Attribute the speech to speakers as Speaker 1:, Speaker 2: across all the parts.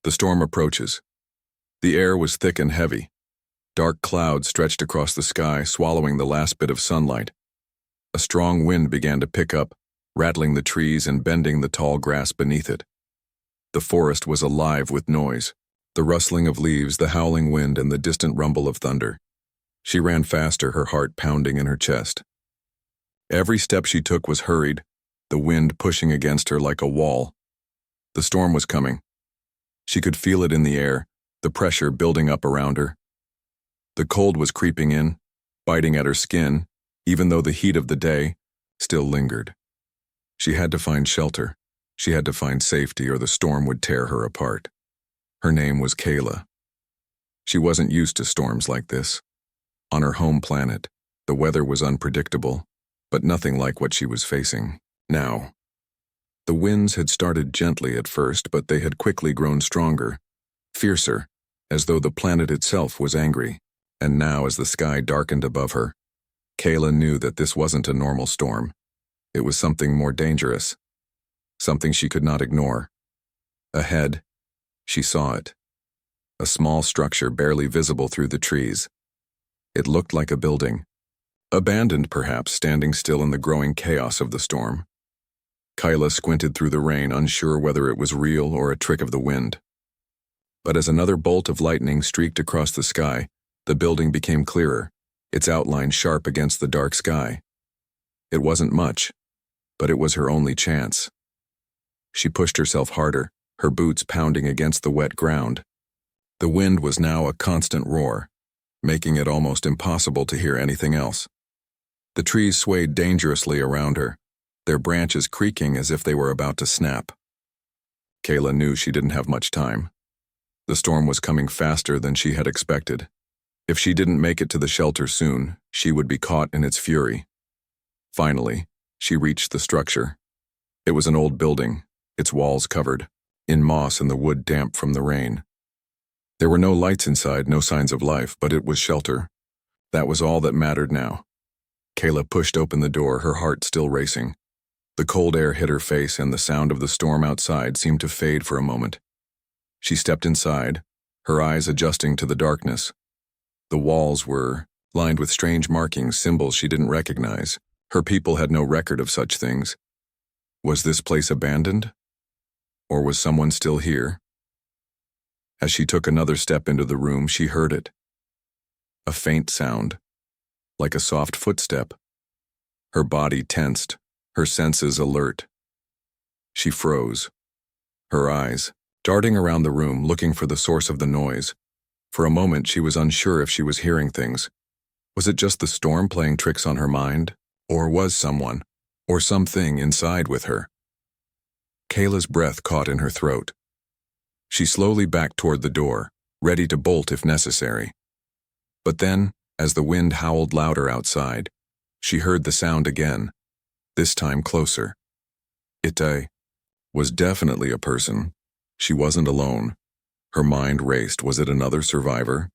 Speaker 1: The storm approaches. The air was thick and heavy. Dark clouds stretched across the sky, swallowing the last bit of sunlight. A strong wind began to pick up, rattling the trees and bending the tall grass beneath it. The forest was alive with noise, the rustling of leaves, the howling wind, and the distant rumble of thunder. She ran faster, her heart pounding in her chest. Every step she took was hurried, the wind pushing against her like a wall. The storm was coming. She could feel it in the air, the pressure building up around her. The cold was creeping in, biting at her skin, even though the heat of the day still lingered. She had to find shelter. She had to find safety, or the storm would tear her apart. Her name was Kayla. She wasn't used to storms like this. On her home planet, the weather was unpredictable, but nothing like what she was facing now. The winds had started gently at first, but they had quickly grown stronger, fiercer, as though the planet itself was angry. And now, as the sky darkened above her, Kayla knew that this wasn't a normal storm. It was something more dangerous, something she could not ignore. Ahead, she saw it. A small structure barely visible through the trees. It looked like a building, abandoned perhaps, standing still in the growing chaos of the storm. Kayla squinted through the rain, unsure whether it was real or a trick of the wind. But as another bolt of lightning streaked across the sky, the building became clearer, its outline sharp against the dark sky. It wasn't much, but it was her only chance. She pushed herself harder, her boots pounding against the wet ground. The wind was now a constant roar, making it almost impossible to hear anything else. The trees swayed dangerously around her, their branches creaking as if they were about to snap. Kayla knew she didn't have much time. The storm was coming faster than she had expected. If she didn't make it to the shelter soon, she would be caught in its fury. Finally, she reached the structure. It was an old building, its walls covered in moss and the wood damp from the rain. There were no lights inside, no signs of life, but it was shelter. That was all that mattered now. Kayla pushed open the door, her heart still racing. The cold air hit her face, and the sound of the storm outside seemed to fade for a moment. She stepped inside, her eyes adjusting to the darkness. The walls were lined with strange markings, symbols she didn't recognize. Her people had no record of such things. Was this place abandoned? Or was someone still here? As she took another step into the room, she heard it. A faint sound, like a soft footstep. Her body tensed, her senses alert. She froze, her eyes darting around the room, looking for the source of the noise. For a moment, she was unsure if she was hearing things. Was it just the storm playing tricks on her mind? Or was someone, or something inside with her? Kayla's breath caught in her throat. She slowly backed toward the door, ready to bolt if necessary. But then, as the wind howled louder outside, she heard the sound again, this time closer. It was definitely a person. She wasn't alone. Her mind raced. Was it another survivor?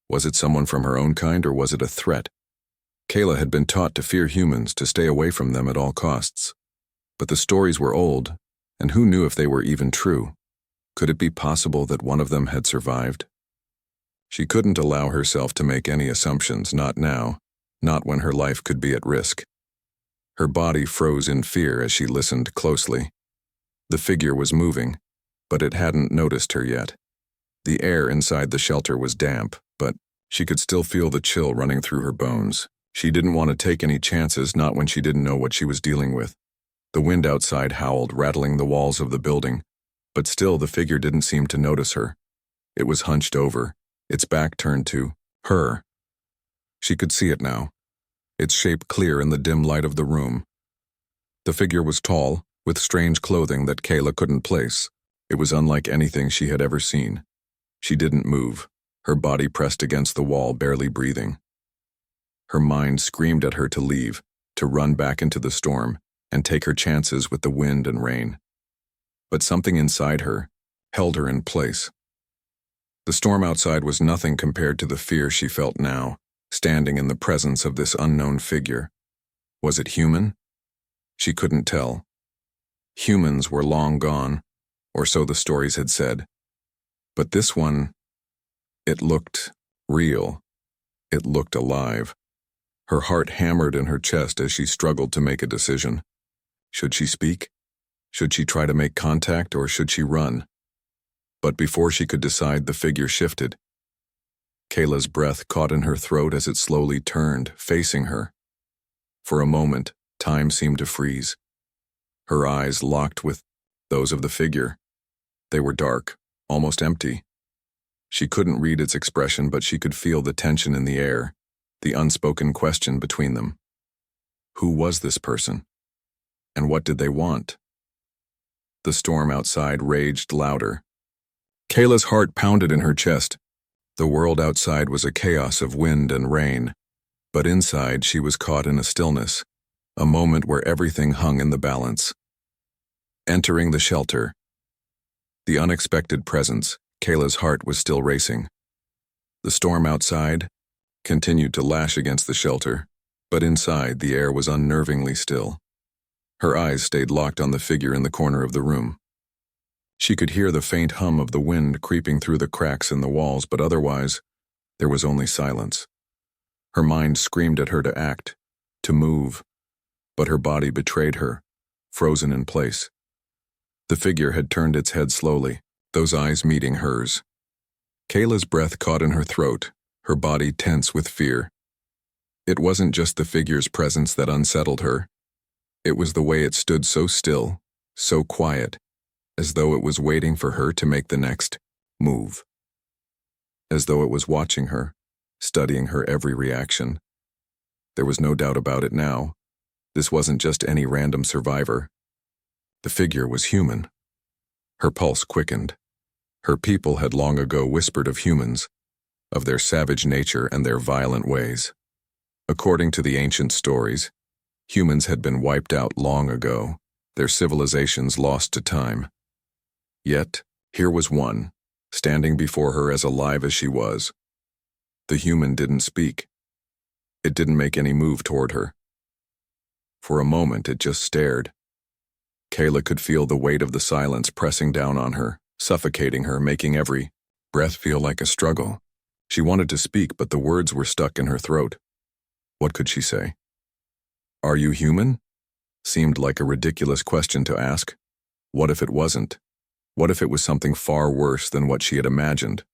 Speaker 1: Was it someone from her own kind, or was it a threat? Kayla had been taught to fear humans, to stay away from them at all costs. But the stories were old, and who knew if they were even true? Could it be possible that one of them had survived? She couldn't allow herself to make any assumptions, not now, not when her life could be at risk. Her body froze in fear as she listened closely. The figure was moving, but it hadn't noticed her yet. The air inside the shelter was damp, but she could still feel the chill running through her bones. She didn't want to take any chances, not when she didn't know what she was dealing with. The wind outside howled, rattling the walls of the building, but still the figure didn't seem to notice her. It was hunched over, its back turned to her. She could see it now, its shape clear in the dim light of the room. The figure was tall, with strange clothing that Kayla couldn't place. It was unlike anything she had ever seen. She didn't move, her body pressed against the wall, barely breathing. Her mind screamed at her to leave, to run back into the storm, and take her chances with the wind and rain. But something inside her held her in place. The storm outside was nothing compared to the fear she felt now, standing in the presence of this unknown figure. Was it human? She couldn't tell. Humans were long gone, or so the stories had said. But this one, it looked real. It looked alive. Her heart hammered in her chest as she struggled to make a decision. Should she speak? Should she try to make contact, or should she run? But before she could decide, the figure shifted. Kayla's breath caught in her throat as it slowly turned, facing her. For a moment, time seemed to freeze. Her eyes locked with those of the figure. They were dark, almost empty. She couldn't read its expression, but she could feel the tension in the air, the unspoken question between them. Who was this person? And what did they want? The storm outside raged louder. Kayla's heart pounded in her chest. The world outside was a chaos of wind and rain, but inside she was caught in a stillness, a moment where everything hung in the balance. Entering the shelter. The unexpected presence, Kayla's heart was still racing. The storm outside continued to lash against the shelter, but inside the air was unnervingly still. Her eyes stayed locked on the figure in the corner of the room. She could hear the faint hum of the wind creeping through the cracks in the walls, but otherwise, there was only silence. Her mind screamed at her to act, to move, but her body betrayed her, frozen in place. The figure had turned its head slowly, those eyes meeting hers. Kayla's breath caught in her throat, her body tense with fear. It wasn't just the figure's presence that unsettled her. It was the way it stood so still, so quiet, as though it was waiting for her to make the next move. As though it was watching her, studying her every reaction. There was no doubt about it now. This wasn't just any random survivor. The figure was human. Her pulse quickened. Her people had long ago whispered of humans, of their savage nature and their violent ways. According to the ancient stories, humans had been wiped out long ago, their civilizations lost to time. Yet, here was one, standing before her as alive as she was. The human didn't speak. It didn't make any move toward her. For a moment, it just stared. Kayla could feel the weight of the silence pressing down on her, suffocating her, making every breath feel like a struggle. She wanted to speak, but the words were stuck in her throat. What could she say? "Are you human?" Seemed like a ridiculous question to ask. What if it wasn't? What if it was something far worse than what she had imagined?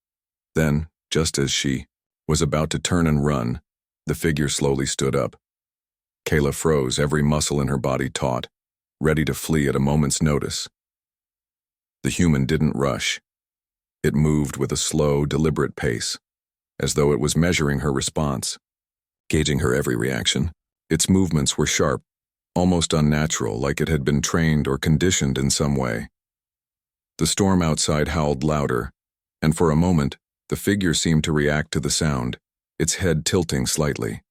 Speaker 1: Then, just as she was about to turn and run, the figure slowly stood up. Kayla froze, every muscle in her body taut, ready to flee at a moment's notice. The human didn't rush. It moved with a slow, deliberate pace, as though it was measuring her response, gauging her every reaction. Its movements were sharp, almost unnatural, like it had been trained or conditioned in some way. The storm outside howled louder, and for a moment, the figure seemed to react to the sound, its head tilting slightly.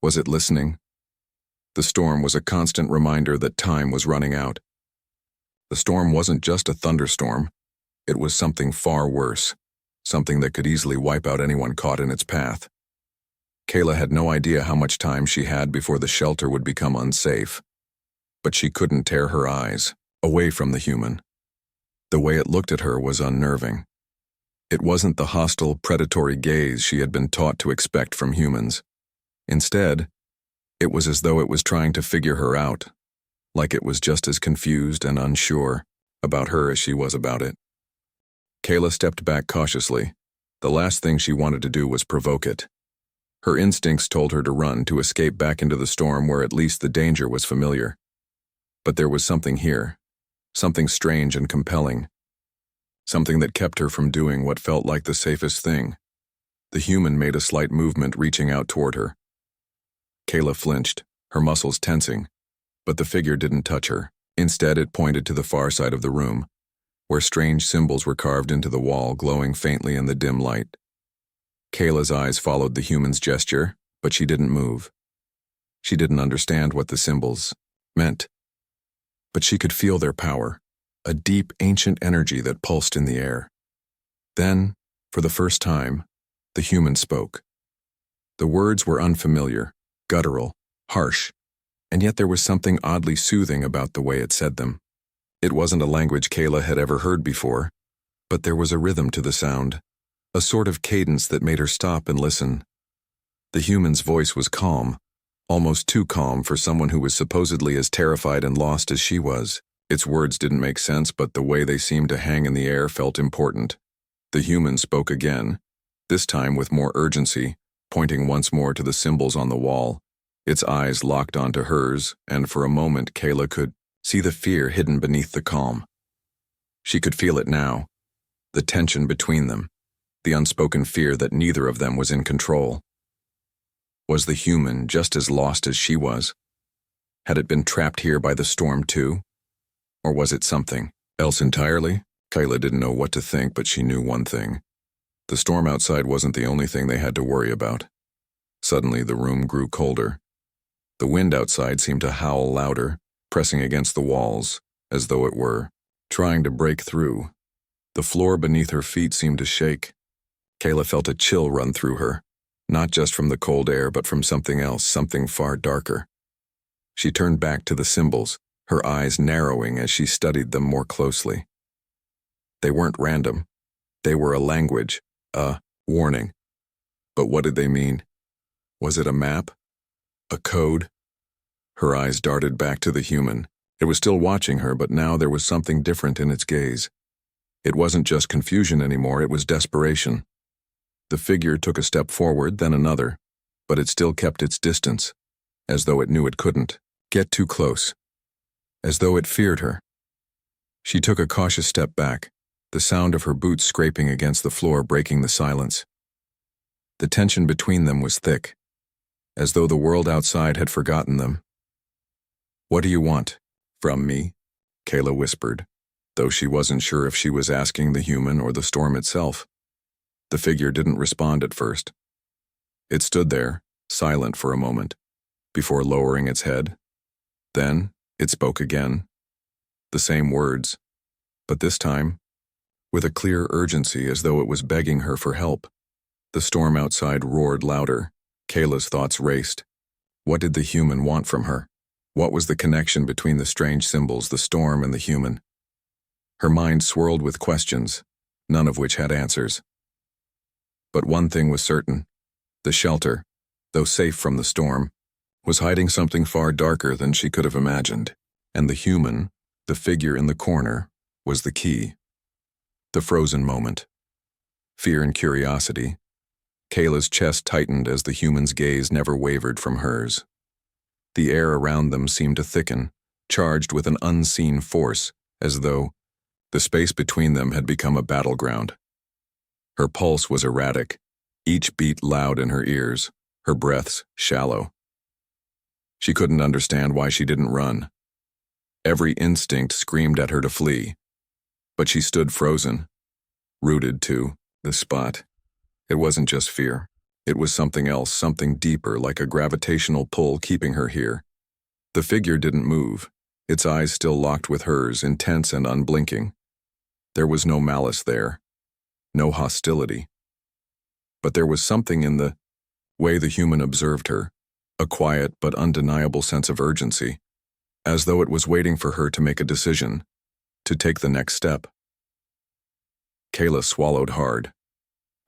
Speaker 1: Was it listening? The storm was a constant reminder that time was running out. The storm wasn't just a thunderstorm. It was something far worse, something that could easily wipe out anyone caught in its path. Kayla had no idea how much time she had before the shelter would become unsafe, but she couldn't tear her eyes away from the human. The way it looked at her was unnerving. It wasn't the hostile, predatory gaze she had been taught to expect from humans. Instead, it was as though it was trying to figure her out, like it was just as confused and unsure about her as she was about it. Kayla stepped back cautiously. The last thing she wanted to do was provoke it. Her instincts told her to run, to escape back into the storm where at least the danger was familiar. But there was something here, something strange and compelling, something that kept her from doing what felt like the safest thing. The human made a slight movement, reaching out toward her. Kayla flinched, her muscles tensing, but the figure didn't touch her. Instead, it pointed to the far side of the room, where strange symbols were carved into the wall, glowing faintly in the dim light. Kayla's eyes followed the human's gesture, but she didn't move. She didn't understand what the symbols meant, but she could feel their power, a deep, ancient energy that pulsed in the air. Then, for the first time, the human spoke. The words were unfamiliar, guttural, harsh, and yet there was something oddly soothing about the way it said them. It wasn't a language Kayla had ever heard before, But there was a rhythm to the sound, a sort of cadence that made her stop and listen. The human's voice was calm, almost too calm for someone who was supposedly as terrified and lost as she was. Its words didn't make sense, but the way they seemed to hang in the air felt important. The human spoke again, this time with more urgency, pointing once more to the symbols on the wall. Its eyes locked onto hers, and for a moment Kayla could see the fear hidden beneath the calm. She could feel it now, the tension between them, the unspoken fear that neither of them was in control. Was the human just as lost as she was? Had it been trapped here by the storm too? Or was it something else entirely? Kayla didn't know what to think, but she knew one thing. The storm outside wasn't the only thing they had to worry about. Suddenly, the room grew colder. The wind outside seemed to howl louder, pressing against the walls, as though it were trying to break through. The floor beneath her feet seemed to shake. Kayla felt a chill run through her, not just from the cold air, but from something else, something far darker. She turned back to the symbols, her eyes narrowing as she studied them more closely. They weren't random. They were a language, a warning. But what did they mean? Was it a map? A code? Her eyes darted back to the human. It was still watching her, but now there was something different in its gaze. It wasn't just confusion anymore, it was desperation. The figure took a step forward, then another, but it still kept its distance, as though it knew it couldn't get too close, as though it feared her. She took a cautious step back, the sound of her boots scraping against the floor breaking the silence. The tension between them was thick, as though the world outside had forgotten them. "What do you want from me?" Kayla whispered, though she wasn't sure if she was asking the human or the storm itself. The figure didn't respond at first. It stood there, silent for a moment, before lowering its head. Then it spoke again. The same words, but this time, with a clear urgency as though it was begging her for help. The storm outside roared louder. Kayla's thoughts raced. What did the human want from her? What was the connection between the strange symbols, the storm, and the human? Her mind swirled with questions, none of which had answers. But one thing was certain. The shelter, though safe from the storm, was hiding something far darker than she could have imagined. And the human, the figure in the corner, was the key. The frozen moment. Fear and curiosity. Kayla's chest tightened as the human's gaze never wavered from hers. The air around them seemed to thicken, charged with an unseen force, as though the space between them had become a battleground. Her pulse was erratic, each beat loud in her ears, her breaths shallow. She couldn't understand why she didn't run. Every instinct screamed at her to flee, but she stood frozen, rooted to the spot. It wasn't just fear. It was something else, something deeper, like a gravitational pull keeping her here. The figure didn't move, its eyes still locked with hers, intense and unblinking. There was no malice there, no hostility. But there was something in the way the human observed her, a quiet but undeniable sense of urgency, as though it was waiting for her to make a decision, to take the next step. Kayla swallowed hard.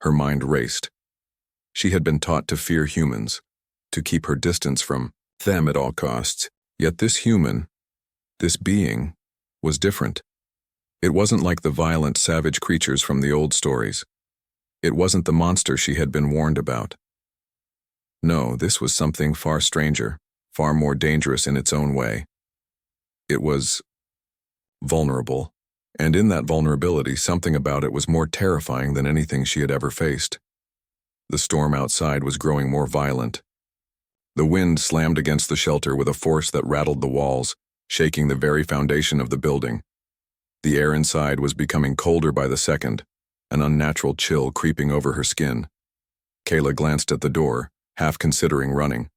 Speaker 1: Her mind raced. She had been taught to fear humans, to keep her distance from them at all costs. Yet this human, this being, was different. It wasn't like the violent, savage creatures from the old stories. It wasn't the monster she had been warned about. No, this was something far stranger, far more dangerous in its own way. It was vulnerable, and in that vulnerability, something about it was more terrifying than anything she had ever faced. The storm outside was growing more violent. The wind slammed against the shelter with a force that rattled the walls, shaking the very foundation of the building. The air inside was becoming colder by the second, an unnatural chill creeping over her skin. Kayla glanced at the door, half considering running.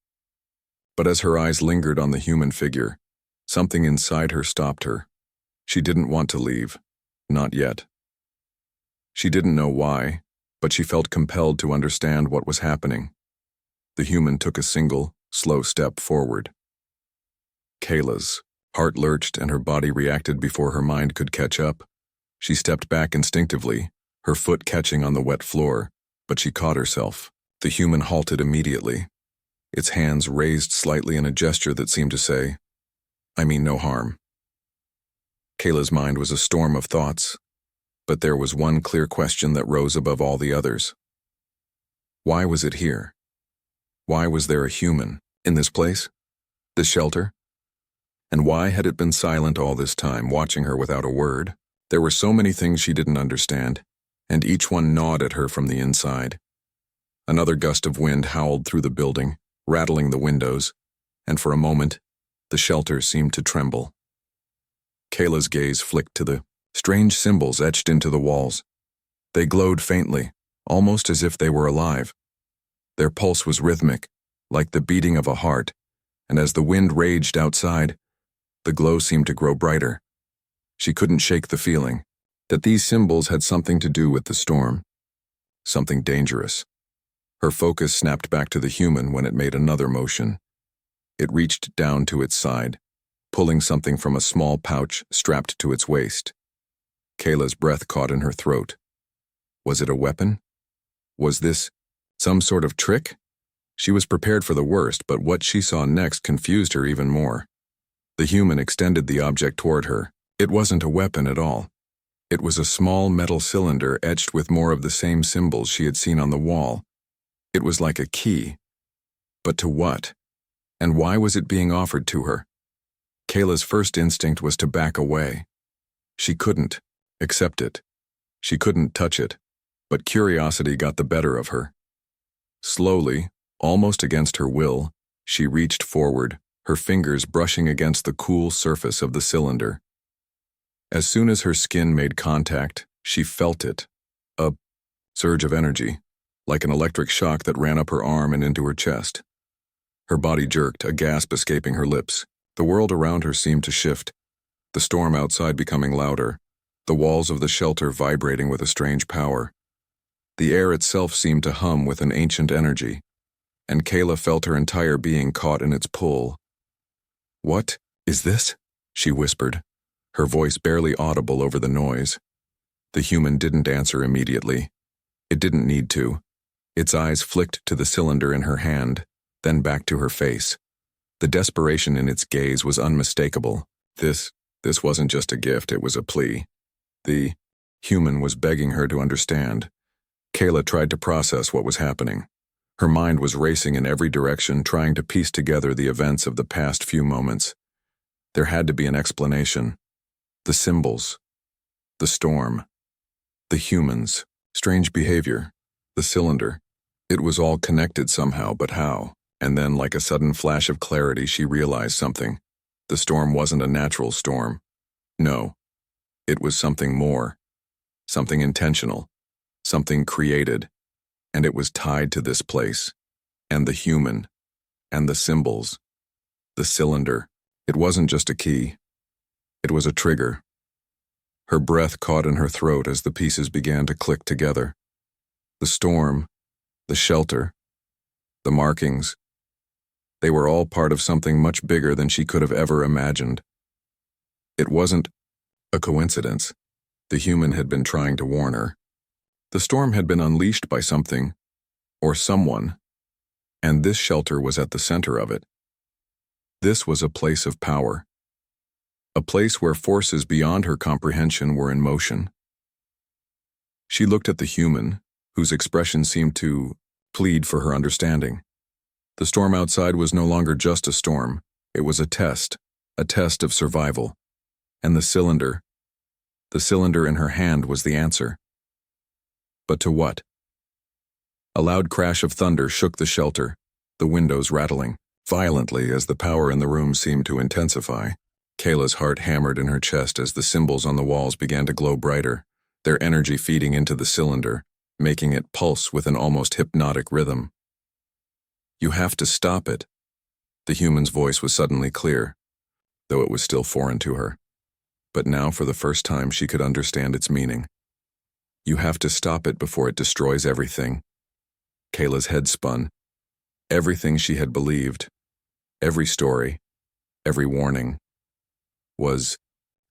Speaker 1: But as her eyes lingered on the human figure, something inside her stopped her. She didn't want to leave, not yet. She didn't know why, but she felt compelled to understand what was happening. The human took a single, slow step forward. Kayla's heart lurched and her body reacted before her mind could catch up. She stepped back instinctively, her foot catching on the wet floor, but she caught herself. The human halted immediately, its hands raised slightly in a gesture that seemed to say, "I mean no harm." Kayla's mind was a storm of thoughts, but there was one clear question that rose above all the others. Why was it here? Why was there a human in this place? This shelter? And why had it been silent all this time, watching her without a word? There were so many things she didn't understand, and each one gnawed at her from the inside. Another gust of wind howled through the building, rattling the windows, and for a moment, the shelter seemed to tremble. Kayla's gaze flicked to the strange symbols etched into the walls. They glowed faintly, almost as if they were alive. Their pulse was rhythmic, like the beating of a heart, and as the wind raged outside, the glow seemed to grow brighter. She couldn't shake the feeling that these symbols had something to do with the storm, something dangerous. Her focus snapped back to the human when it made another motion. It reached down to its side, pulling something from a small pouch strapped to its waist. Kayla's breath caught in her throat. Was it a weapon? Was this some sort of trick? She was prepared for the worst, but what she saw next confused her even more. The human extended the object toward her. It wasn't a weapon at all. It was a small metal cylinder etched with more of the same symbols she had seen on the wall. It was like a key. But to what? And why was it being offered to her? Kayla's first instinct was to back away. She couldn't accept it. She couldn't touch it. But curiosity got the better of her. Slowly, almost against her will, she reached forward, her fingers brushing against the cool surface of the cylinder. As soon as her skin made contact, she felt it. A surge of energy, like an electric shock that ran up her arm and into her chest. Her body jerked, a gasp escaping her lips. The world around her seemed to shift, the storm outside becoming louder, the walls of the shelter vibrating with a strange power. The air itself seemed to hum with an ancient energy, and Kayla felt her entire being caught in its pull. "What is this?" she whispered, her voice barely audible over the noise. The human didn't answer immediately. It didn't need to. Its eyes flicked to the cylinder in her hand, then back to her face. The desperation in its gaze was unmistakable. This wasn't just a gift, it was a plea. The human was begging her to understand. Kayla tried to process what was happening. Her mind was racing in every direction, trying to piece together the events of the past few moments. There had to be an explanation. The symbols, the storm, the humans, strange behavior, the cylinder. It was all connected somehow, but how? And then, like a sudden flash of clarity, she realized something. The storm wasn't a natural storm. No, it was something more, something intentional, something created, and it was tied to this place, and the human, and the symbols, the cylinder. It wasn't just a key. It was a trigger. Her breath caught in her throat as the pieces began to click together. The storm, the shelter, the markings. They were all part of something much bigger than she could have ever imagined. It wasn't a coincidence. The human had been trying to warn her. The storm had been unleashed by something, or someone, and this shelter was at the center of it. This was a place of power. A place where forces beyond her comprehension were in motion. She looked at the human, whose expression seemed to plead for her understanding. The storm outside was no longer just a storm. It was a test of survival. And the cylinder in her hand was the answer. But to what? A loud crash of thunder shook the shelter, the windows rattling violently as the power in the room seemed to intensify. Kayla's heart hammered in her chest as the symbols on the walls began to glow brighter, their energy feeding into the cylinder, making it pulse with an almost hypnotic rhythm. "You have to stop it." The human's voice was suddenly clear, though it was still foreign to her. But now, for the first time, she could understand its meaning. "You have to stop it before it destroys everything." Kayla's head spun. Everything she had believed, every story, every warning, was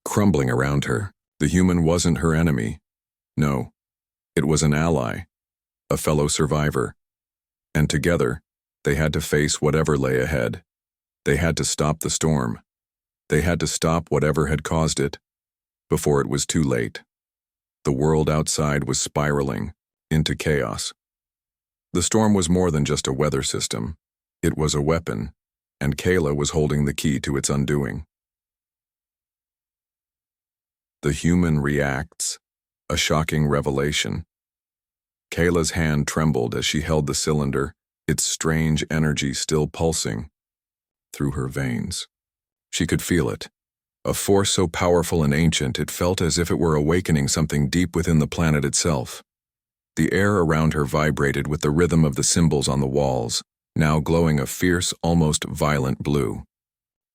Speaker 1: crumbling around her. The human wasn't her enemy. No, it was an ally, a fellow survivor. And together, they had to face whatever lay ahead. They had to stop the storm. They had to stop whatever had caused it, before it was too late. The world outside was spiraling into chaos. The storm was more than just a weather system. It was a weapon, and Kayla was holding the key to its undoing. The human reacts, a shocking revelation. Kayla's hand trembled as she held the cylinder, its strange energy still pulsing through her veins. She could feel it, a force so powerful and ancient it felt as if it were awakening something deep within the planet itself. The air around her vibrated with the rhythm of the symbols on the walls, now glowing a fierce, almost violent blue.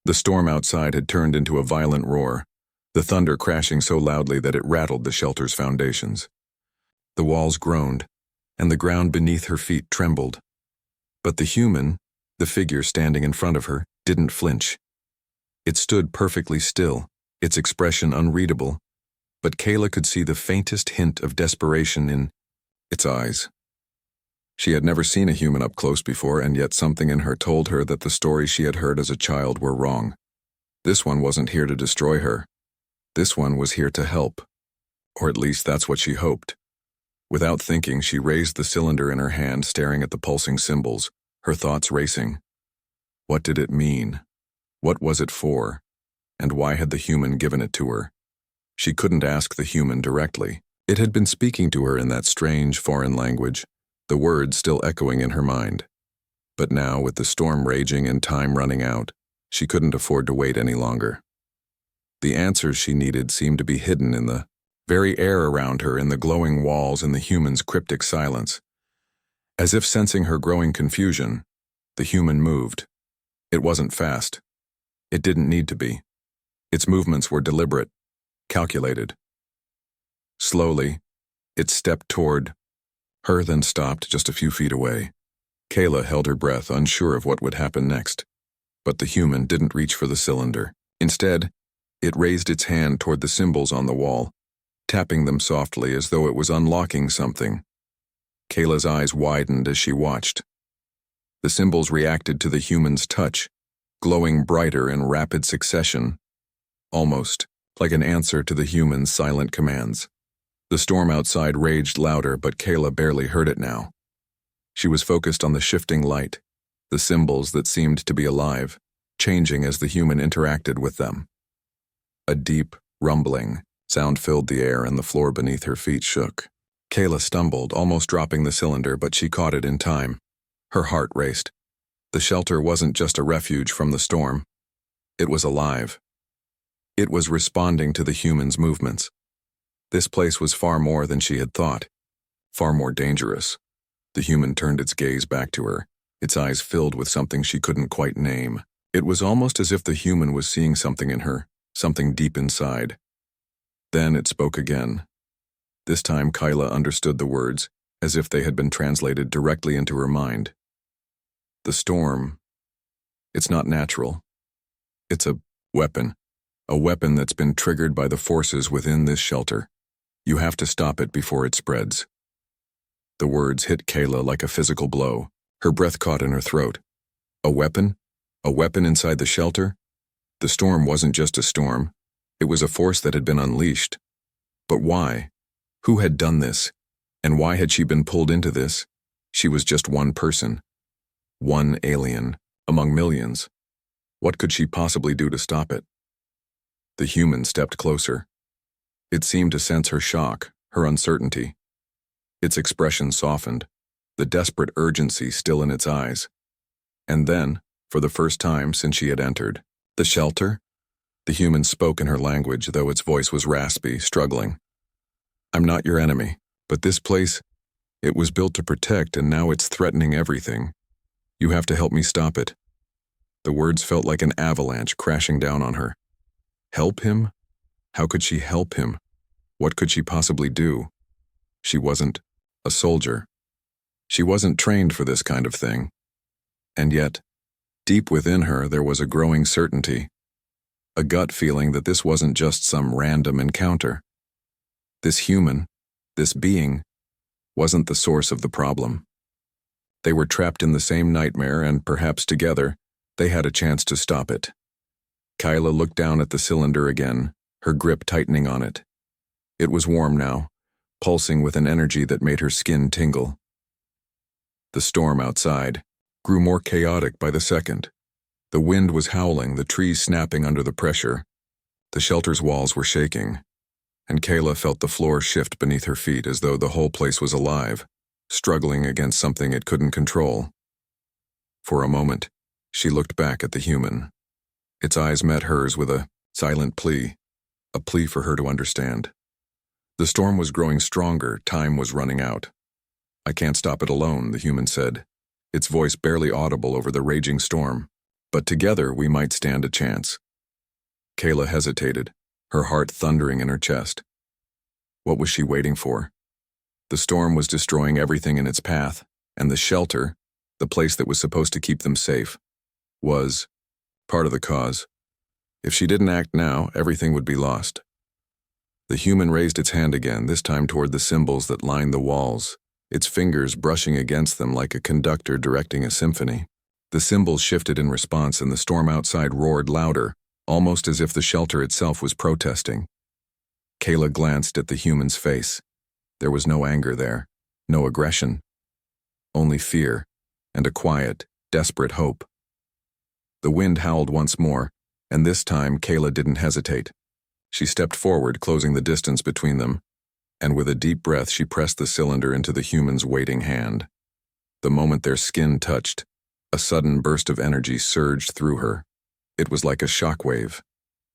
Speaker 1: The storm outside had turned into a violent roar, the thunder crashing so loudly that it rattled the shelter's foundations. The walls groaned, and the ground beneath her feet trembled. But the human, the figure standing in front of her, didn't flinch. It stood perfectly still, its expression unreadable, but Kayla could see the faintest hint of desperation in its eyes. She had never seen a human up close before, and yet something in her told her that the stories she had heard as a child were wrong. This one wasn't here to destroy her. This one was here to help. Or at least that's what she hoped. Without thinking, she raised the cylinder in her hand, staring at the pulsing symbols, her thoughts racing. What did it mean? What was it for? And why had the human given it to her? She couldn't ask the human directly. It had been speaking to her in that strange foreign language, the words still echoing in her mind. But now, with the storm raging and time running out, she couldn't afford to wait any longer. The answers she needed seemed to be hidden in the very air around her, in the glowing walls, in the human's cryptic silence. As if sensing her growing confusion, the human moved. It wasn't fast. It didn't need to be. Its movements were deliberate, calculated. Slowly, it stepped toward her, then stopped just a few feet away. Kayla held her breath, unsure of what would happen next. But the human didn't reach for the cylinder. Instead, it raised its hand toward the symbols on the wall, tapping them softly as though it was unlocking something. Kayla's eyes widened as she watched. The symbols reacted to the human's touch, glowing brighter in rapid succession, almost like an answer to the human's silent commands. The storm outside raged louder, but Kayla barely heard it now. She was focused on the shifting light, the symbols that seemed to be alive, changing as the human interacted with them. A deep, rumbling sound filled the air, and the floor beneath her feet shook. Kayla stumbled, almost dropping the cylinder, but she caught it in time. Her heart raced. The shelter wasn't just a refuge from the storm. It was alive. It was responding to the human's movements. This place was far more than she had thought, far more dangerous. The human turned its gaze back to her, its eyes filled with something she couldn't quite name. It was almost as if the human was seeing something in her, something deep inside. Then it spoke again. This time Kayla understood the words, as if they had been translated directly into her mind. The storm, it's not natural. It's a weapon that's been triggered by the forces within this shelter. You have to stop it before it spreads. The words hit Kayla like a physical blow. Her breath caught in her throat. A weapon? A weapon inside the shelter? The storm wasn't just a storm. It was a force that had been unleashed. But why? Who had done this? And why had she been pulled into this? She was just one person. One alien, among millions. What could she possibly do to stop it? The human stepped closer. It seemed to sense her shock, her uncertainty. Its expression softened, the desperate urgency still in its eyes. And then, for the first time since she had entered the shelter, the human spoke in her language, though its voice was raspy, struggling. I'm not your enemy, but this place, it was built to protect, and now it's threatening everything. You have to help me stop it. The words felt like an avalanche crashing down on her. Help him? How could she help him? What could she possibly do? She wasn't a soldier. She wasn't trained for this kind of thing. And yet, deep within her there was a growing certainty, a gut feeling that this wasn't just some random encounter. This human, this being, wasn't the source of the problem. They were trapped in the same nightmare, and perhaps together, they had a chance to stop it. Kyla looked down at the cylinder again, her grip tightening on it. It was warm now, pulsing with an energy that made her skin tingle. The storm outside grew more chaotic by the second. The wind was howling, the trees snapping under the pressure. The shelter's walls were shaking, and Kayla felt the floor shift beneath her feet as though the whole place was alive, struggling against something it couldn't control. For a moment, she looked back at the human. Its eyes met hers with a silent plea, a plea for her to understand. The storm was growing stronger, time was running out. "I can't stop it alone," the human said, its voice barely audible over the raging storm. "But together we might stand a chance." Kayla hesitated, her heart thundering in her chest. What was she waiting for? The storm was destroying everything in its path, and the shelter, the place that was supposed to keep them safe, was part of the cause. If she didn't act now, everything would be lost. The human raised its hand again, this time toward the symbols that lined the walls, its fingers brushing against them like a conductor directing a symphony. The symbols shifted in response, and the storm outside roared louder, almost as if the shelter itself was protesting. Kayla glanced at the human's face. There was no anger there, no aggression, only fear and a quiet, desperate hope. The wind howled once more, and this time Kayla didn't hesitate. She stepped forward, closing the distance between them, and with a deep breath she pressed the cylinder into the human's waiting hand. The moment their skin touched, a sudden burst of energy surged through her. It was like a shockwave,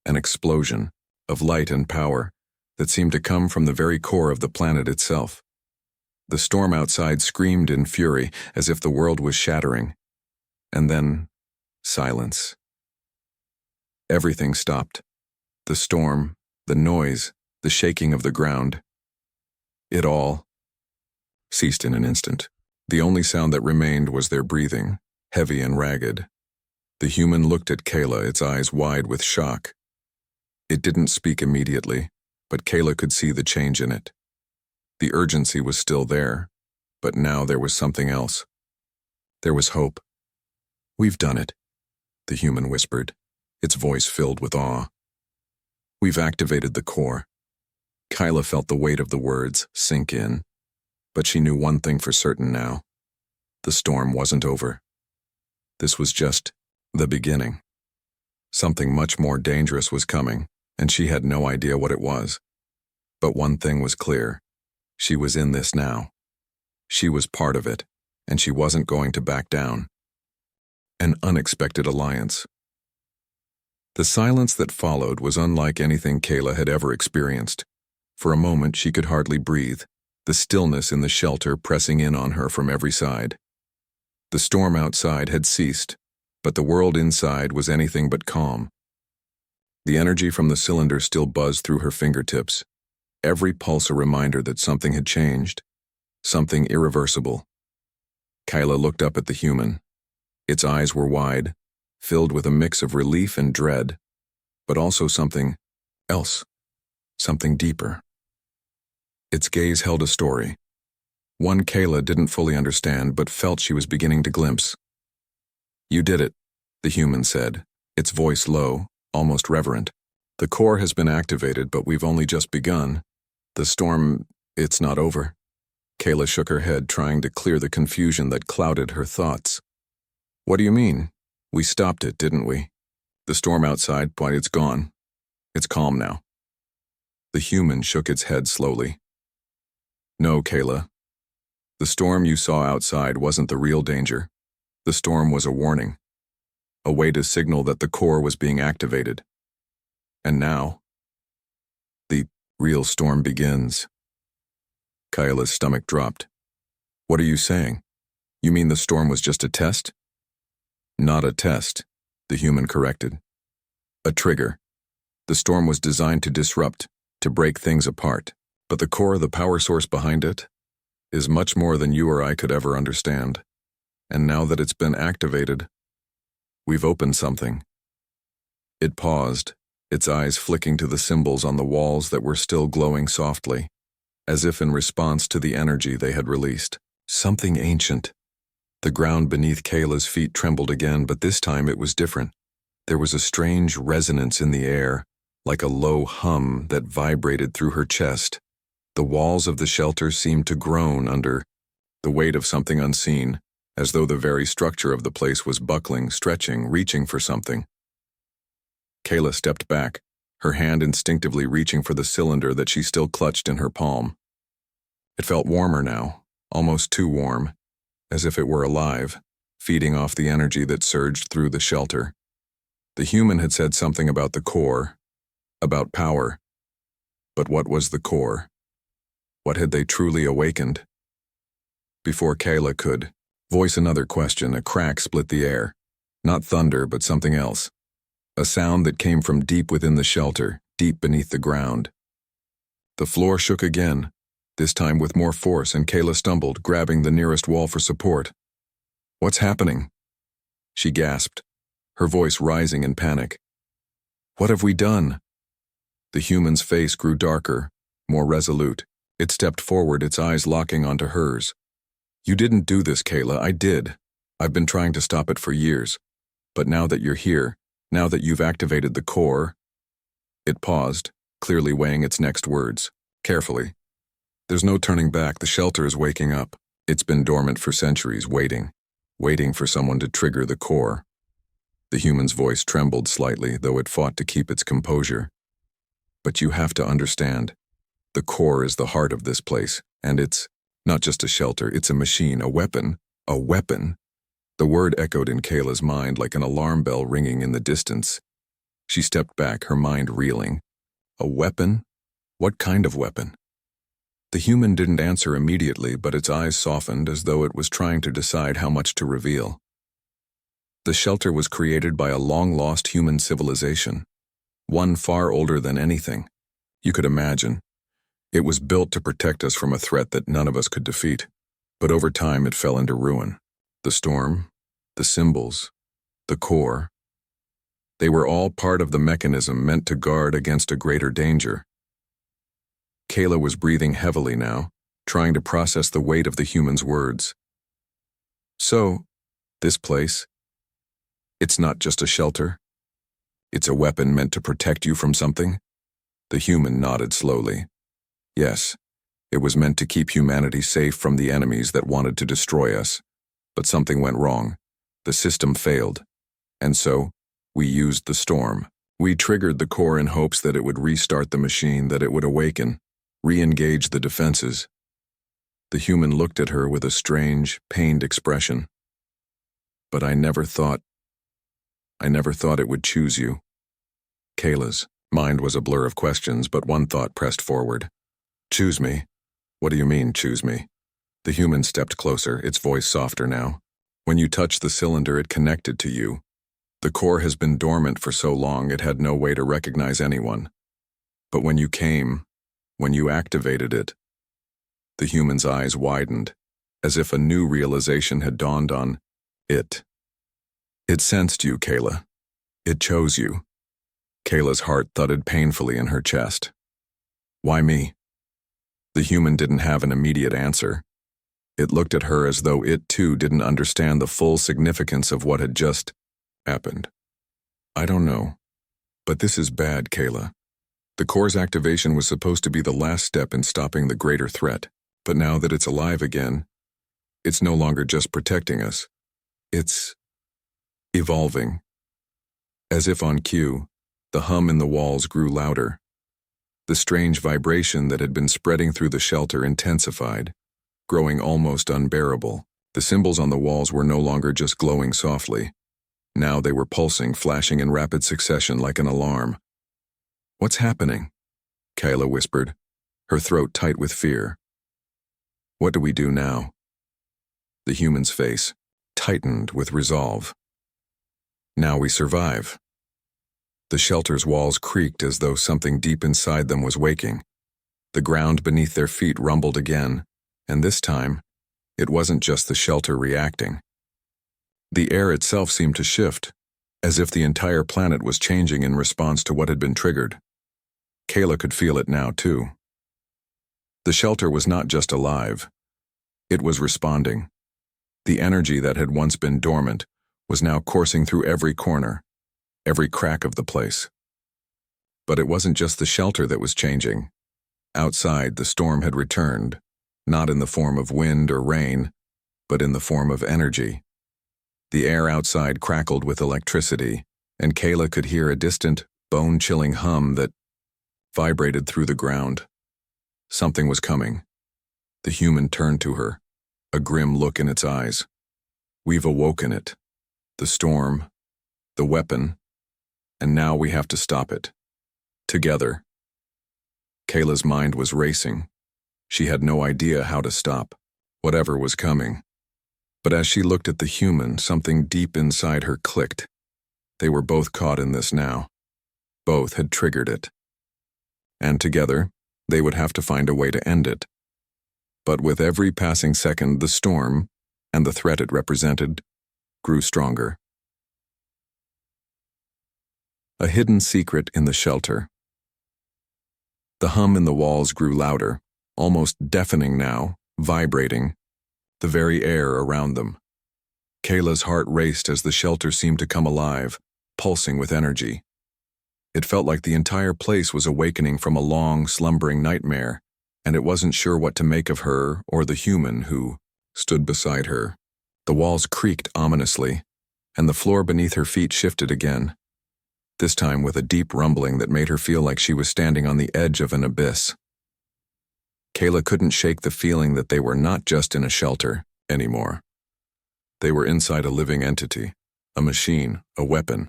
Speaker 1: an explosion of light and power that seemed to come from the very core of the planet itself. The storm outside screamed in fury as if the world was shattering. And then, silence. Everything stopped. The storm, the noise, the shaking of the ground. It all ceased in an instant. The only sound that remained was their breathing, heavy and ragged. The human looked at Kayla, its eyes wide with shock. It didn't speak immediately, but Kayla could see the change in it. The urgency was still there, but now there was something else. There was hope. "We've done it," the human whispered, its voice filled with awe. "We've activated the core." Kyla felt the weight of the words sink in, but she knew one thing for certain now. The storm wasn't over. This was just the beginning. Something much more dangerous was coming, and she had no idea what it was. But one thing was clear. She was in this now. She was part of it, and she wasn't going to back down. An unexpected alliance. The silence that followed was unlike anything Kayla had ever experienced. For a moment she could hardly breathe, the stillness in the shelter pressing in on her from every side. The storm outside had ceased, but the world inside was anything but calm. The energy from the cylinder still buzzed through her fingertips, every pulse a reminder that something had changed, something irreversible. Kyla looked up at the human. Its eyes were wide, filled with a mix of relief and dread, but also something else, something deeper. Its gaze held a story, one Kayla didn't fully understand but felt she was beginning to glimpse. "You did it," the human said, its voice low, almost reverent. "The core has been activated, but we've only just begun. The storm, it's not over." Kayla shook her head, trying to clear the confusion that clouded her thoughts. "What do you mean? We stopped it, didn't we? The storm outside, but it's gone. It's calm now." The human shook its head slowly. "No, Kayla. The storm you saw outside wasn't the real danger. The storm was a warning, a way to signal that the core was being activated. And now, the real storm begins." Kayla's stomach dropped. "What are you saying? You mean the storm was just a test?" "Not a test," the human corrected. "A trigger. The storm was designed to disrupt, to break things apart. But the core, the power source behind it, is much more than you or I could ever understand. And now that it's been activated, we've opened something." It paused, its eyes flicking to the symbols on the walls that were still glowing softly. as if in response to the energy they had released. Something ancient. The ground beneath Kayla's feet trembled again, but this time it was different. There was a strange resonance in the air, like a low hum that vibrated through her chest. The walls of the shelter seemed to groan under the weight of something unseen, as though the very structure of the place was buckling, stretching, reaching for something. Kayla stepped back, her hand instinctively reaching for the cylinder that she still clutched in her palm. It felt warmer now, almost too warm, as if it were alive, feeding off the energy that surged through the shelter. The human had said something about the core, about power. But what was the core? What had they truly awakened? Before Kayla could voice another question, a crack split the air. Not thunder, but something else. A sound that came from deep within the shelter, deep beneath the ground. The floor shook again, this time with more force, and Kayla stumbled, grabbing the nearest wall for support. "What's happening?" she gasped, her voice rising in panic. "What have we done?" The human's face grew darker, more resolute. It stepped forward, its eyes locking onto hers. "You didn't do this, Kayla. I did. I've been trying to stop it for years. But now that you're here, now that you've activated the core—" It paused, clearly weighing its next words, carefully. "There's no turning back. The shelter is waking up. It's been dormant for centuries, waiting for someone to trigger the core." The human's voice trembled slightly, though it fought to keep its composure. "But you have to understand. The core is the heart of this place, and it's not just a shelter, it's a machine, a weapon. A weapon." The word echoed in Kayla's mind like an alarm bell ringing in the distance. She stepped back, her mind reeling. A weapon? What kind of weapon? The human didn't answer immediately, but its eyes softened as though it was trying to decide how much to reveal. The shelter was created by a long-lost human civilization, one far older than anything you could imagine. It was built to protect us from a threat that none of us could defeat, but over time it fell into ruin. The storm, the symbols, the core, they were all part of the mechanism meant to guard against a greater danger. Kayla was breathing heavily now, trying to process the weight of the human's words. "So, this place, it's not just a shelter? It's a weapon meant to protect you from something?" The human nodded slowly. "Yes, it was meant to keep humanity safe from the enemies that wanted to destroy us. But something went wrong. The system failed. And so, we used the storm. We triggered the core in hopes that it would restart the machine, that it would awaken, re-engage the defenses." The human looked at her with a strange, pained expression. "But I never thought it would choose you." Kayla's mind was a blur of questions, but one thought pressed forward. "Choose me? What do you mean, choose me?" The human stepped closer, its voice softer now. "When you touched the cylinder, it connected to you. The core has been dormant for so long it had no way to recognize anyone. But when you came, when you activated it—" The human's eyes widened, as if a new realization had dawned on it. "It sensed you, Kayla. It chose you." Kayla's heart thudded painfully in her chest. "Why me?" The human didn't have an immediate answer. It looked at her as though it too didn't understand the full significance of what had just happened. "I don't know. But this is bad, Kayla. The core's activation was supposed to be the last step in stopping the greater threat. But now that it's alive again, it's no longer just protecting us. It's evolving." As if on cue, the hum in the walls grew louder. The strange vibration that had been spreading through the shelter intensified, growing almost unbearable. The symbols on the walls were no longer just glowing softly. Now they were pulsing, flashing in rapid succession like an alarm. "What's happening?" Kayla whispered, her throat tight with fear. "What do we do now?" The human's face tightened with resolve. "Now we survive." The shelter's walls creaked as though something deep inside them was waking. The ground beneath their feet rumbled again, and this time, it wasn't just the shelter reacting. The air itself seemed to shift, as if the entire planet was changing in response to what had been triggered. Kayla could feel it now, too. The shelter was not just alive. It was responding. The energy that had once been dormant was now coursing through every corner, every crack of the place. But it wasn't just the shelter that was changing. Outside, the storm had returned, not in the form of wind or rain, but in the form of energy. The air outside crackled with electricity, and Kayla could hear a distant, bone-chilling hum that vibrated through the ground. Something was coming. The human turned to her, a grim look in its eyes. We've awoken it. The storm, the weapon, and now we have to stop it. Together. Kayla's mind was racing. She had no idea how to stop whatever was coming. But as she looked at the human, something deep inside her clicked. They were both caught in this now. Both had triggered it. And together, they would have to find a way to end it. But with every passing second, the storm, and the threat it represented, grew stronger. A hidden secret in the shelter. The hum in the walls grew louder, almost deafening now, vibrating, the very air around them. Kayla's heart raced as the shelter seemed to come alive, pulsing with energy. It felt like the entire place was awakening from a long, slumbering nightmare, and it wasn't sure what to make of her or the human who stood beside her. The walls creaked ominously, and the floor beneath her feet shifted again, this time with a deep rumbling that made her feel like she was standing on the edge of an abyss. Kayla couldn't shake the feeling that they were not just in a shelter anymore. They were inside a living entity, a machine, a weapon,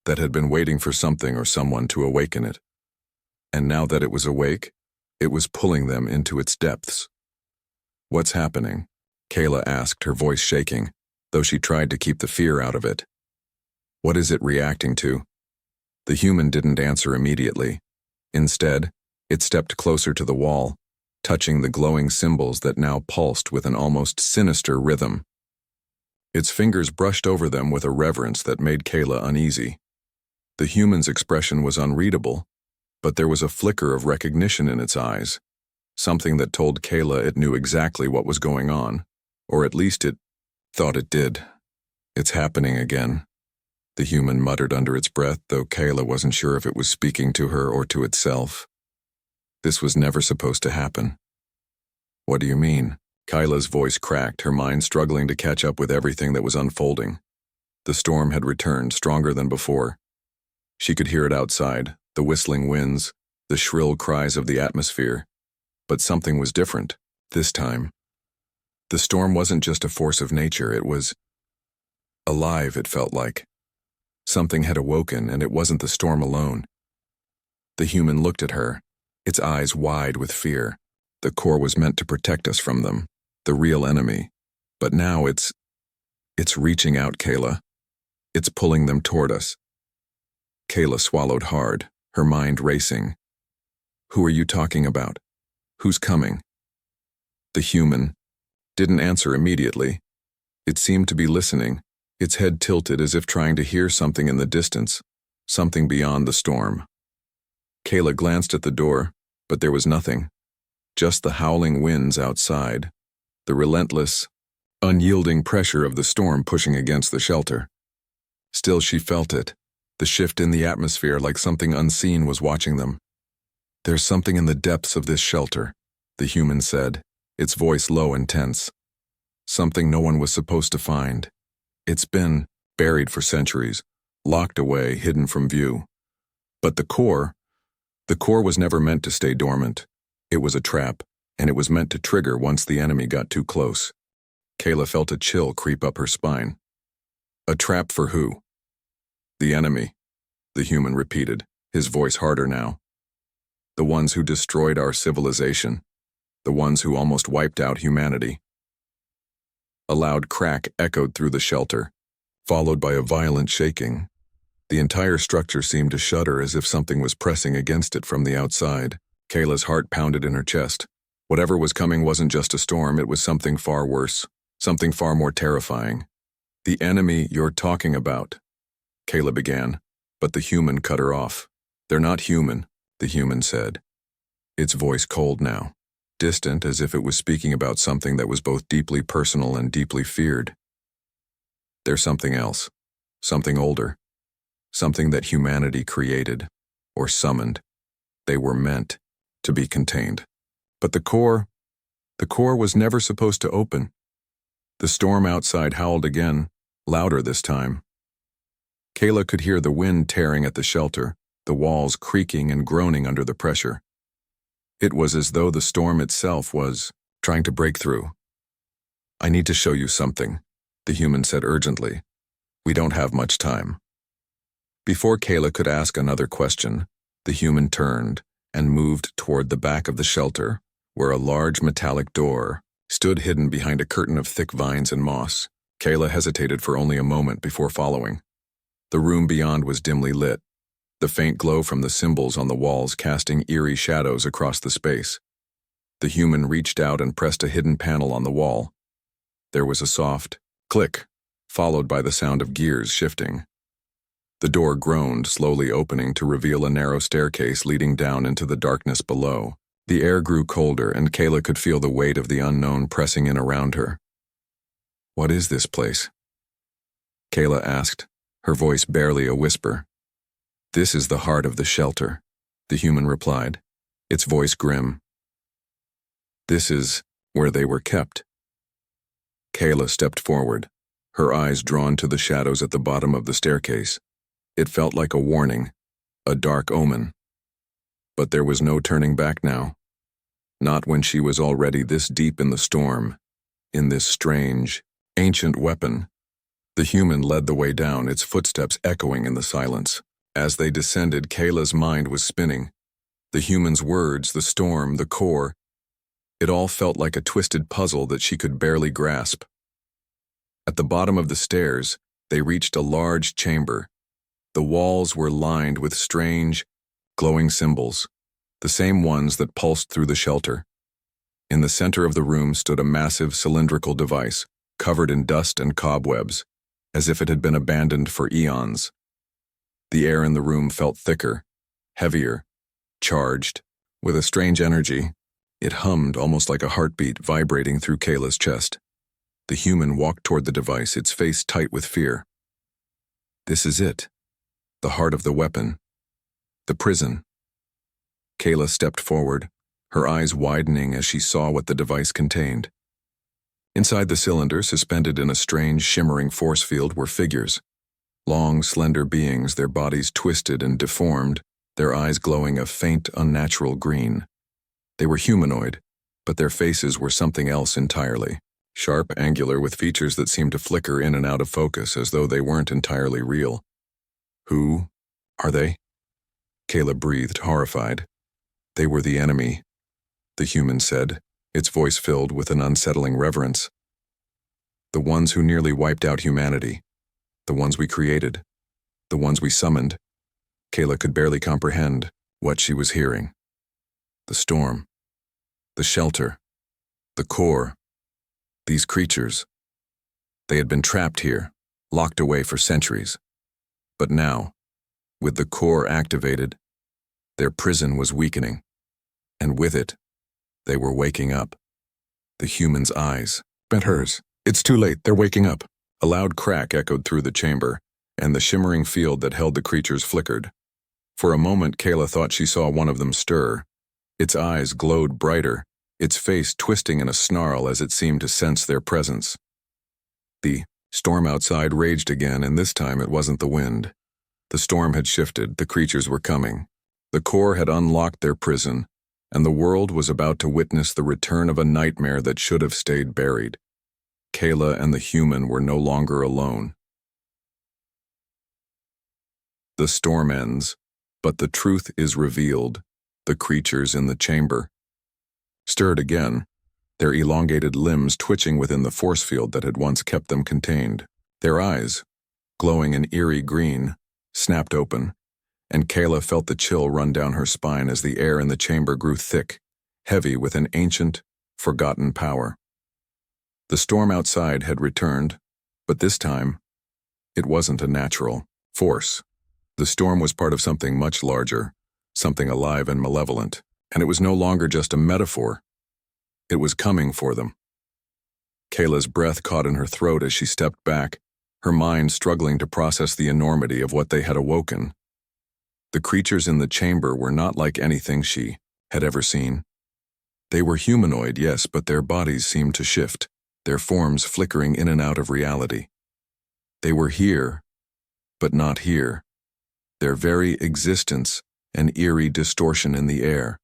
Speaker 1: that had been waiting for something or someone to awaken it. And now that it was awake, it was pulling them into its depths. What's happening? Kayla asked, her voice shaking, though she tried to keep the fear out of it. What is it reacting to? The human didn't answer immediately. Instead, it stepped closer to the wall, touching the glowing symbols that now pulsed with an almost sinister rhythm. Its fingers brushed over them with a reverence that made Kayla uneasy. The human's expression was unreadable, but there was a flicker of recognition in its eyes, something that told Kayla it knew exactly what was going on, or at least it thought it did. It's happening again, the human muttered under its breath, though Kayla wasn't sure if it was speaking to her or to itself. This was never supposed to happen. What do you mean? Kayla's voice cracked, her mind struggling to catch up with everything that was unfolding. The storm had returned, stronger than before. She could hear it outside, the whistling winds, the shrill cries of the atmosphere. But something was different, this time. The storm wasn't just a force of nature, it was alive, it felt like. Something had awoken, and it wasn't the storm alone. The human looked at her, its eyes wide with fear. The core was meant to protect us from them, the real enemy. But now it's reaching out, Kayla. It's pulling them toward us. Kayla swallowed hard, her mind racing. Who are you talking about? Who's coming? The human didn't answer immediately. It seemed to be listening, its head tilted as if trying to hear something in the distance, something beyond the storm. Kayla glanced at the door, but there was nothing. Just the howling winds outside, the relentless, unyielding pressure of the storm pushing against the shelter. Still she felt it, the shift in the atmosphere, like something unseen was watching them. There's something in the depths of this shelter, the human said, its voice low and tense. Something no one was supposed to find. It's been buried for centuries, locked away, hidden from view. But the core was never meant to stay dormant. It was a trap, and it was meant to trigger once the enemy got too close. Kayla felt a chill creep up her spine. A trap for who? The enemy, the human repeated, his voice harder now. The ones who destroyed our civilization, the ones who almost wiped out humanity. A loud crack echoed through the shelter, followed by a violent shaking. The entire structure seemed to shudder as if something was pressing against it from the outside. Kayla's heart pounded in her chest. Whatever was coming wasn't just a storm, it was something far worse, something far more terrifying. The enemy you're talking about, Kayla began, but the human cut her off. They're not human, the human said, its voice cold now. distant, as if it was speaking about something that was both deeply personal and deeply feared. There's something else, something older, something that humanity created, or summoned. They were meant to be contained. But the core was never supposed to open. The storm outside howled again, louder this time. Kayla could hear the wind tearing at the shelter, the walls creaking and groaning under the pressure. It was as though the storm itself was trying to break through. "I need to show you something," the human said urgently. "We don't have much time." Before Kayla could ask another question, the human turned and moved toward the back of the shelter, where a large metallic door stood hidden behind a curtain of thick vines and moss. Kayla hesitated for only a moment before following. The room beyond was dimly lit, the faint glow from the symbols on the walls casting eerie shadows across the space. The human reached out and pressed a hidden panel on the wall. There was a soft click, followed by the sound of gears shifting. The door groaned, slowly opening to reveal a narrow staircase leading down into the darkness below. The air grew colder, and Kayla could feel the weight of the unknown pressing in around her. "What is this place?" Kayla asked, her voice barely a whisper. "This is the heart of the shelter," the human replied, its voice grim. "This is where they were kept." Kayla stepped forward, her eyes drawn to the shadows at the bottom of the staircase. It felt like a warning, a dark omen. But there was no turning back now. Not when she was already this deep in the storm, in this strange, ancient weapon. The human led the way down, its footsteps echoing in the silence. As they descended, Kayla's mind was spinning. The human's words, the storm, the core, it all felt like a twisted puzzle that she could barely grasp. At the bottom of the stairs, they reached a large chamber. The walls were lined with strange, glowing symbols, the same ones that pulsed through the shelter. In the center of the room stood a massive cylindrical device, covered in dust and cobwebs, as if it had been abandoned for eons. The air in the room felt thicker, heavier, charged, with a strange energy. It hummed almost like a heartbeat vibrating through Kayla's chest. The human walked toward the device, its face tight with fear. This is it, the heart of the weapon, the prison. Kayla stepped forward, her eyes widening as she saw what the device contained. Inside the cylinder, suspended in a strange, shimmering force field, were figures. Long, slender beings, their bodies twisted and deformed, their eyes glowing a faint, unnatural green. They were humanoid, but their faces were something else entirely. Sharp, angular, with features that seemed to flicker in and out of focus as though they weren't entirely real. "Who are they?" Kayla breathed, horrified. "They were the enemy," the human said, its voice filled with an unsettling reverence. "The ones who nearly wiped out humanity. The ones we created. The ones we summoned." Kayla could barely comprehend what she was hearing. The storm. The shelter. The core. These creatures. They had been trapped here, locked away for centuries. But now, with the core activated, their prison was weakening. And with it, they were waking up. The human's eyes met hers. "It's too late, they're waking up." A loud crack echoed through the chamber, and the shimmering field that held the creatures flickered. For a moment, Kayla thought she saw one of them stir. Its eyes glowed brighter, its face twisting in a snarl as it seemed to sense their presence. The storm outside raged again, and this time it wasn't the wind. The storm had shifted, the creatures were coming. The core had unlocked their prison, and the world was about to witness the return of a nightmare that should have stayed buried. Kayla and the human were no longer alone. The storm ends, but the truth is revealed. The creatures in the chamber stirred again, their elongated limbs twitching within the force field that had once kept them contained. Their eyes, glowing an eerie green, snapped open, and Kayla felt the chill run down her spine as the air in the chamber grew thick, heavy with an ancient, forgotten power. The storm outside had returned, but this time, it wasn't a natural force. The storm was part of something much larger, something alive and malevolent, and it was no longer just a metaphor. It was coming for them. Kayla's breath caught in her throat as she stepped back, her mind struggling to process the enormity of what they had awoken. The creatures in the chamber were not like anything she had ever seen. They were humanoid, yes, but their bodies seemed to shift, their forms flickering in and out of reality. They were here, but not here. Their very existence an eerie distortion in the air.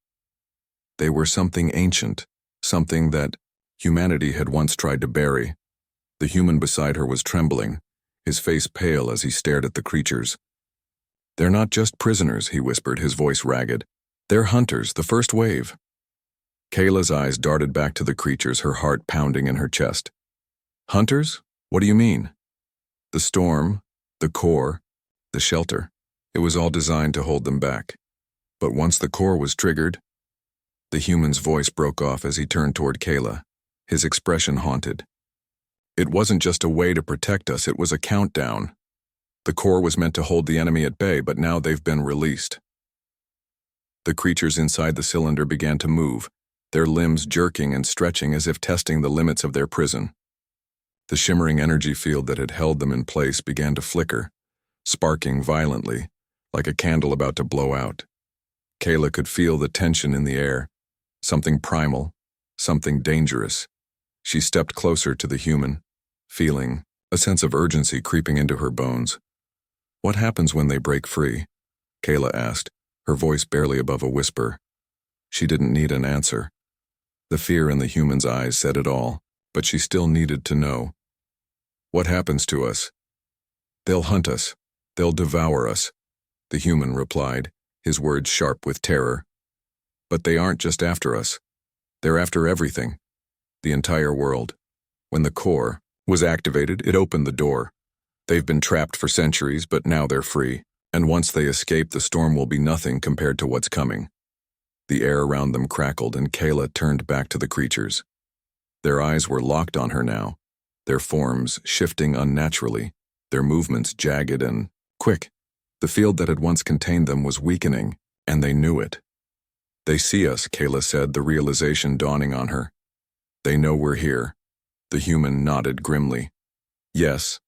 Speaker 1: They were something ancient, something that humanity had once tried to bury. The human beside her was trembling, his face pale as he stared at the creatures. "They're not just prisoners," he whispered, his voice ragged. "They're hunters, the first wave." Kayla's eyes darted back to the creatures, her heart pounding in her chest. "Hunters? What do you mean?" The storm, the core, the shelter. It was all designed to hold them back. But once the core was triggered, the human's voice broke off as he turned toward Kayla, his expression haunted. "It wasn't just a way to protect us, it was a countdown. The core was meant to hold the enemy at bay, but now they've been released." The creatures inside the cylinder began to move, their limbs jerking and stretching as if testing the limits of their prison. The shimmering energy field that had held them in place began to flicker, sparking violently, like a candle about to blow out. Kayla could feel the tension in the air, something primal, something dangerous. She stepped closer to the human, feeling a sense of urgency creeping into her bones. "What happens when they break free?" Kayla asked, her voice barely above a whisper. She didn't need an answer. The fear in the human's eyes said it all, but she still needed to know. "What happens to us?" "They'll hunt us. They'll devour us," the human replied, his words sharp with terror. "But they aren't just after us. They're after everything, the entire world. When the core was activated, it opened the door. They've been trapped for centuries, but now they're free, and once they escape, the storm will be nothing compared to what's coming." The air around them crackled, and Kayla turned back to the creatures. Their eyes were locked on her now, their forms shifting unnaturally, their movements jagged and quick. The field that had once contained them was weakening, and they knew it. "They see us," Kayla said, the realization dawning on her. "They know we're here." The human nodded grimly. "Yes,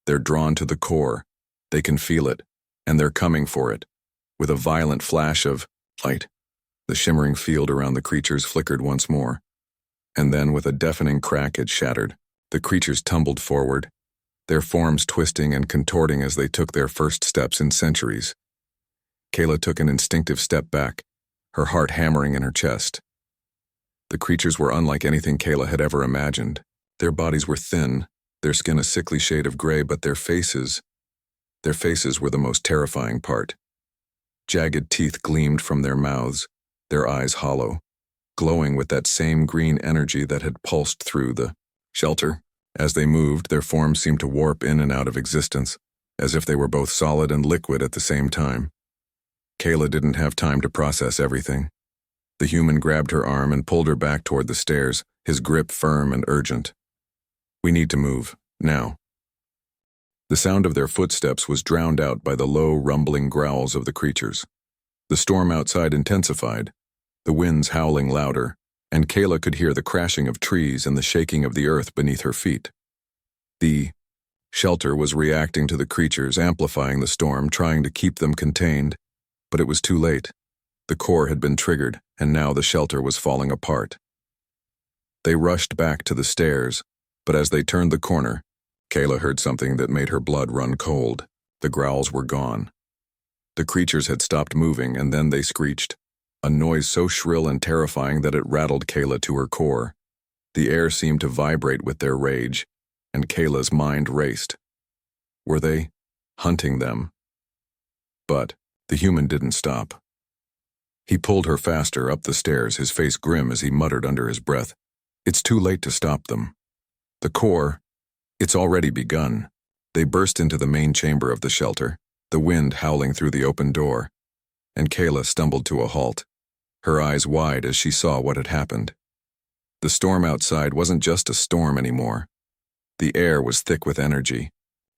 Speaker 1: they're drawn to the core. They can feel it, and they're coming for it." With a violent flash of light, the shimmering field around the creatures flickered once more. And then, with a deafening crack, it shattered. The creatures tumbled forward, their forms twisting and contorting as they took their first steps in centuries. Kayla took an instinctive step back, her heart hammering in her chest. The creatures were unlike anything Kayla had ever imagined. Their bodies were thin, their skin a sickly shade of gray, but their faces were the most terrifying part. Jagged teeth gleamed from their mouths, their eyes hollow, glowing with that same green energy that had pulsed through the shelter. As they moved, their forms seemed to warp in and out of existence, as if they were both solid and liquid at the same time. Kayla didn't have time to process everything. The human grabbed her arm and pulled her back toward the stairs, his grip firm and urgent. "We need to move, now." The sound of their footsteps was drowned out by the low, rumbling growls of the creatures. The storm outside intensified, the winds howling louder, and Kayla could hear the crashing of trees and the shaking of the earth beneath her feet. The shelter was reacting to the creatures, amplifying the storm, trying to keep them contained, but it was too late. The core had been triggered, and now the shelter was falling apart. They rushed back to the stairs, but as they turned the corner, Kayla heard something that made her blood run cold. The growls were gone. The creatures had stopped moving, and then they screeched, a noise so shrill and terrifying that it rattled Kayla to her core. The air seemed to vibrate with their rage, and Kayla's mind raced. Were they hunting them? But the human didn't stop. He pulled her faster up the stairs, his face grim as he muttered under his breath, "It's too late to stop them. The core, it's already begun." They burst into the main chamber of the shelter, the wind howling through the open door, and Kayla stumbled to a halt, her eyes wide as she saw what had happened. The storm outside wasn't just a storm anymore. The air was thick with energy,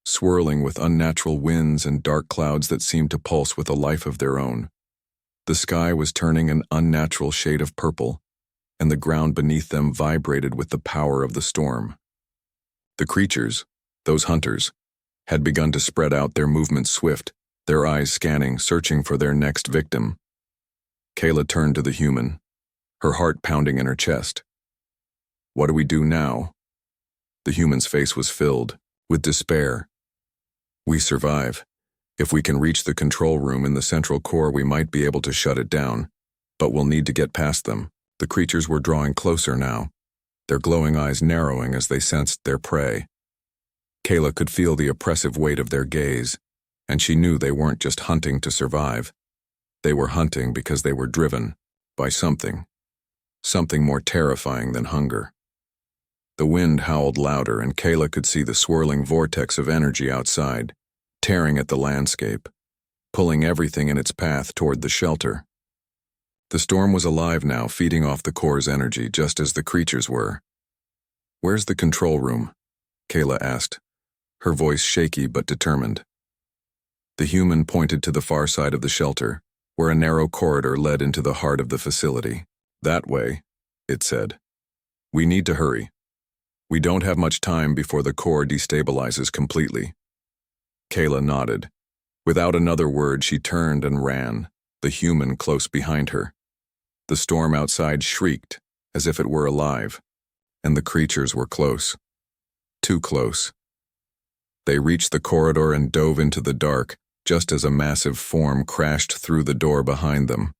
Speaker 1: swirling with unnatural winds and dark clouds that seemed to pulse with a life of their own. The sky was turning an unnatural shade of purple, and the ground beneath them vibrated with the power of the storm. The creatures, those hunters, had begun to spread out, their movements swift, their eyes scanning, searching for their next victim. Kayla turned to the human, her heart pounding in her chest. What do we do now? The human's face was filled with despair. We survive. If we can reach the control room in the central core, we might be able to shut it down, but we'll need to get past them. The creatures were drawing closer now, their glowing eyes narrowing as they sensed their prey. Kayla could feel the oppressive weight of their gaze, and she knew they weren't just hunting to survive. They were hunting because they were driven by something more terrifying than hunger. The wind howled louder, and Kayla could see the swirling vortex of energy outside, tearing at the landscape, pulling everything in its path toward the shelter. The storm was alive now, feeding off the core's energy, just as the creatures were. "Where's the control room?" Kayla asked, her voice shaky but determined. The human pointed to the far side of the shelter, where a narrow corridor led into the heart of the facility. "That way," it said. "We need to hurry. We don't have much time before the core destabilizes completely." Kayla nodded. Without another word, she turned and ran, the human close behind her. The storm outside shrieked, as if it were alive, and the creatures were close. Too close. They reached the corridor and dove into the dark, just as a massive form crashed through the door behind them.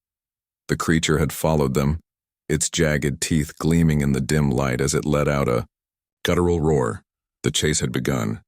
Speaker 1: The creature had followed them, its jagged teeth gleaming in the dim light as it let out a guttural roar. The chase had begun,